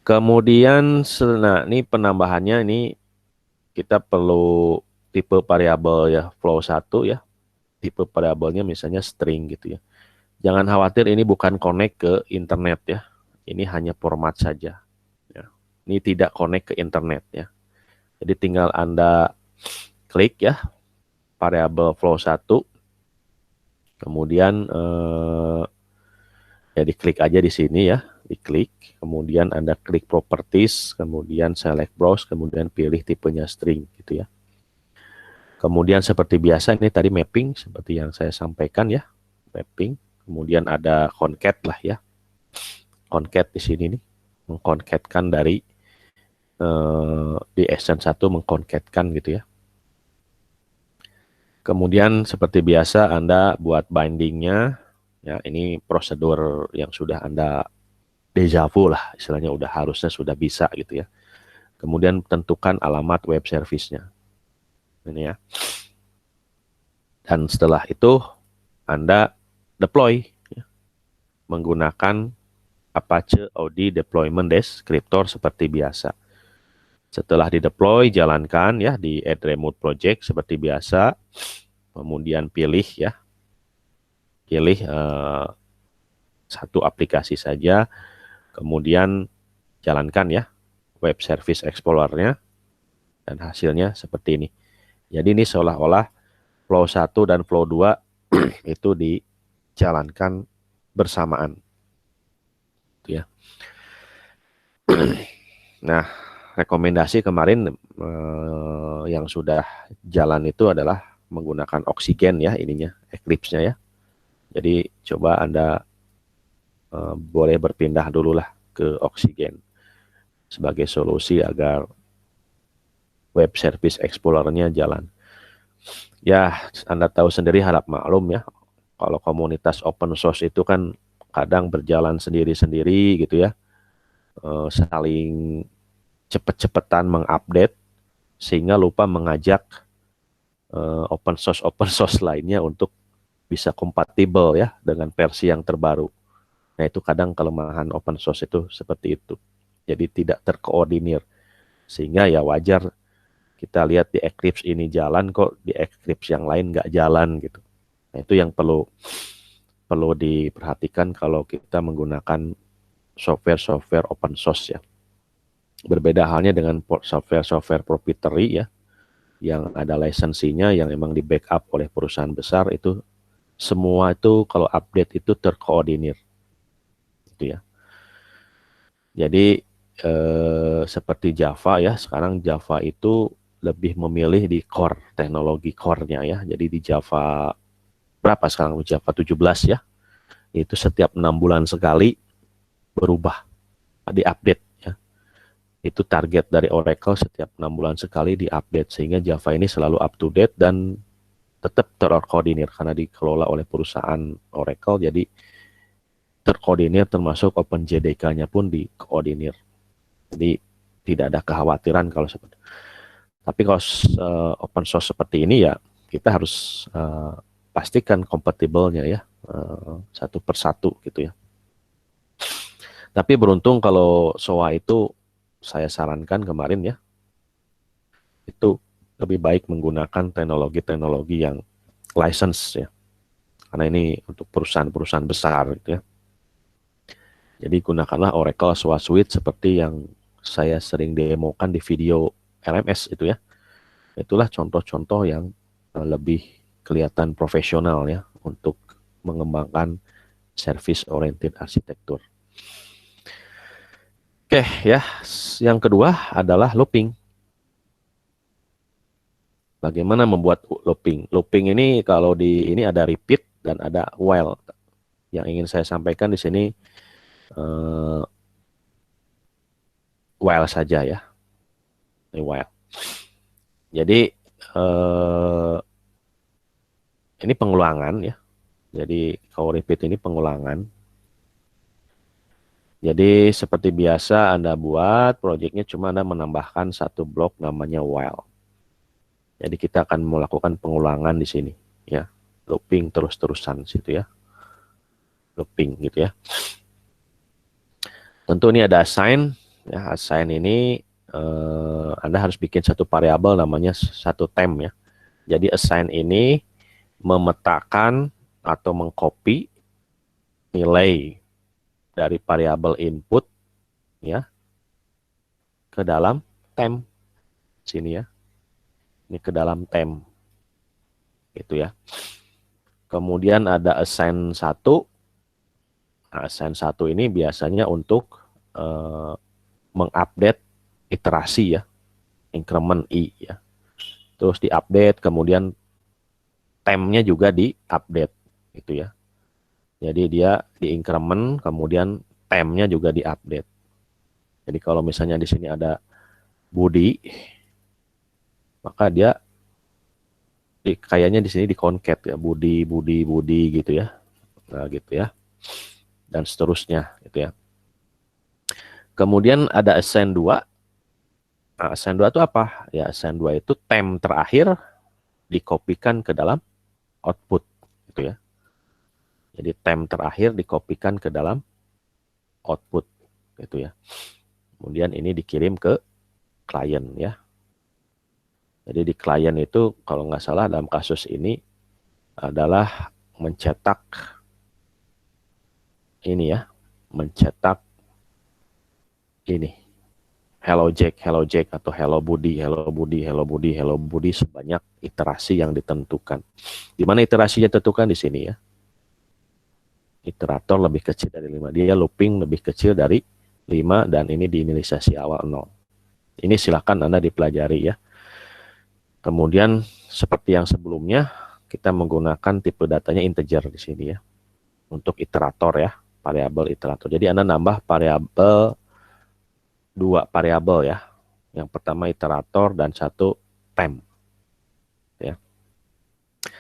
Kemudian, nah ini penambahannya ini kita perlu tipe variabel ya, flow 1 ya. Tipe variabelnya misalnya string gitu ya. Jangan khawatir ini bukan connect ke internet ya. Ini hanya format saja. Ya. Ini tidak connect ke internet ya. Jadi tinggal Anda klik ya, variabel flow 1. Kemudian ya diklik aja di sini ya. Diklik. Kemudian Anda klik properties. Kemudian select browse. Kemudian pilih tipenya string gitu ya. Kemudian seperti biasa ini tadi mapping seperti yang saya sampaikan ya. Mapping. Kemudian ada concat lah ya. Concat di sini nih. Mengconcatkan dari di Action 1 mengconcatkan gitu ya. Kemudian seperti biasa Anda buat bindingnya, ya ini prosedur yang sudah Anda deja vu lah, istilahnya udah harusnya sudah bisa gitu ya. Kemudian tentukan alamat web service-nya. Ini ya. Dan setelah itu Anda deploy ya, menggunakan Apache Audi Deployment Descriptor seperti biasa. Setelah di-deploy, jalankan ya di Add Remote Project seperti biasa. Kemudian pilih ya, pilih satu aplikasi saja. Kemudian jalankan ya Web Service Explorer-nya. Dan hasilnya seperti ini. Jadi ini seolah-olah Flow 1 dan Flow 2 itu dijalankan bersamaan. Itu ya. Nah, rekomendasi kemarin yang sudah jalan itu adalah menggunakan Oxygen ya ininya, Eclipse-nya ya. Jadi coba Anda boleh berpindah dulu lah ke Oxygen sebagai solusi agar Web Service Explorer-nya jalan. Ya, Anda tahu sendiri harap maklum ya, kalau komunitas open source itu kan kadang berjalan sendiri-sendiri gitu ya, saling cepet-cepetan mengupdate sehingga lupa mengajak open source lainnya untuk bisa kompatibel ya dengan versi yang terbaru. Nah itu kadang kelemahan open source itu seperti itu. Jadi tidak terkoordinir sehingga ya wajar kita lihat di Eclipse ini jalan kok di Eclipse yang lain nggak jalan gitu. Nah itu yang perlu diperhatikan kalau kita menggunakan software open source ya. Berbeda halnya dengan software proprietary ya, yang ada lisensinya yang emang di backup oleh perusahaan besar itu semua itu kalau update itu terkoordinir, gitu ya. Jadi seperti Java ya, sekarang Java itu lebih memilih di core, teknologi core-nya ya. Jadi di Java berapa sekarang? Java 17 ya, itu setiap 6 bulan sekali berubah, diupdate ya. Itu target dari Oracle setiap 6 bulan sekali diupdate, sehingga Java ini selalu up to date dan tetap terkoordinir karena dikelola oleh perusahaan Oracle, jadi terkoordinir termasuk OpenJDK-nya pun dikoordinir. Jadi tidak ada kekhawatiran kalau seperti. Tapi kalau open source seperti ini ya kita harus pastikan kompatibelnya ya satu persatu gitu ya. Tapi beruntung kalau SOA itu saya sarankan kemarin ya, itu lebih baik menggunakan teknologi-teknologi yang license ya. Karena ini untuk perusahaan-perusahaan besar gitu ya. Jadi gunakanlah Oracle SOA Suite seperti yang saya sering demokan di video LMS itu ya. Itulah contoh-contoh yang lebih kelihatan profesional ya untuk mengembangkan service oriented arsitektur. Oke ya, yang kedua adalah looping. Bagaimana membuat looping? Looping ini kalau di ini ada repeat dan ada while. Yang ingin saya sampaikan di sini while saja ya. Ini while. Jadi ini pengulangan ya. Jadi kalau repeat ini pengulangan. Jadi seperti biasa Anda buat proyeknya cuma Anda menambahkan satu blok namanya while. Jadi kita akan melakukan pengulangan di sini ya. Looping terus-terusan situ ya. Looping gitu ya. Tentu ini ada assign Ya, assign ini Anda harus bikin satu variabel namanya satu temp ya. Jadi assign ini memetakan atau mengcopy nilai dari variabel input ya ke dalam temp sini ya. Ini ke dalam temp gitu ya. Kemudian ada assign 1. Nah, assign 1 ini biasanya untuk mengupdate iterasi ya, increment i ya. Terus diupdate, kemudian tempnya juga diupdate gitu ya. Jadi dia di increment, kemudian tempnya juga diupdate. Jadi kalau misalnya di sini ada Budi, maka dia kayaknya di sini di concat ya, Budi, Budi, Budi gitu ya. Nah, gitu ya. Dan seterusnya gitu ya. Kemudian ada assign 2. Nah, assign 2 itu apa? Ya, assign 2 itu temp terakhir dikopikan ke dalam output gitu ya. Jadi temp terakhir dikopikan ke dalam output gitu ya. Kemudian ini dikirim ke klien ya. Jadi di klien itu kalau nggak salah dalam kasus ini adalah mencetak ini ya, mencetak ini Hello Jack atau Hello Budi, Hello Budi, Hello Budi, Hello Budi sebanyak iterasi yang ditentukan. Di mana iterasinya ditentukan di sini ya. Iterator lebih kecil dari 5. Dia looping lebih kecil dari 5 dan ini diinisialisasi awal 0. Ini silakan Anda dipelajari ya. Kemudian seperti yang sebelumnya kita menggunakan tipe datanya integer di sini ya. Untuk iterator ya, variabel iterator. Jadi Anda nambah variabel 2 variabel ya. Yang pertama iterator dan satu temp